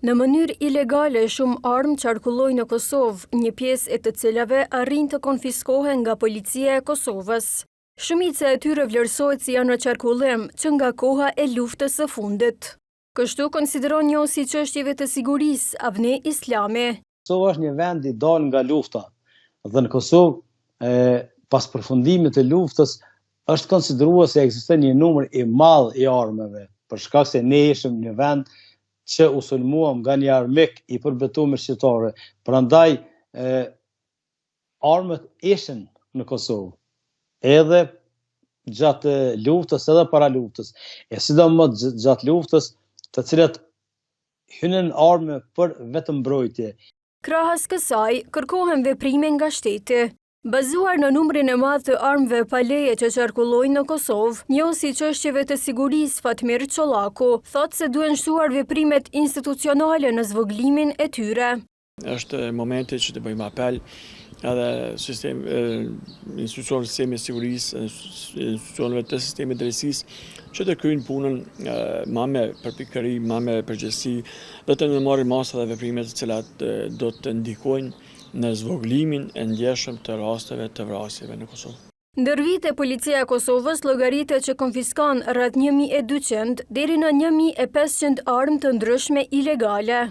Në mënyrë ilegale, shumë armë qarkullojnë në Kosovë, një pjesë e të cilave arrin të konfiskohen nga policia e Kosovës. Shumica e tyre vlerësohet si janë në qarkullim që nga koha e luftës së fundit. Kështu konsideron njohësi çështjeve të sigurisë Avni Islami. Kosova është një vend i dal nga lufta dhe në Kosovë, pas përfundimit të luftës, është konsideruar se ekziston një numër i madh i armëve, për shkak se ne ishim një vend që u sulmuam nga një armik i përbetuar shqiptare. Prandaj armët ishin në Kosovë, edhe gjatë luftës, edhe para luftës, e sidomos gjatë luftës, të cilat hynin armë për vetëm mbrojtje. Krahas kësaj, kërkohen veprime nga shteti. Bazuar në numrin e madh të armëve pa leje që qarkullojnë në Kosovë, njohësi çështjeve të sigurisë Fatmir Çollaku thotë se duhen shtuar veprimet institucionale në zvogëlimin e tyre. Është momenti që të bëjmë apel edhe institucionet e sistemit të sigurisë, institucioneve të sistemit të drejtësisë, që të kryejnë punën më me përpikëri, më me përgjegjësi, dhe të ndërmarrin masa dhe veprimet të cilat do të ndikojnë në zvogëlimin e ndjeshëm të rasteve të vrasjeve në Kosovë. Ndër vite, policia e Kosovës llogaritet që konfiskon rreth 1200 deri në 1500 armë të ndryshme ilegale.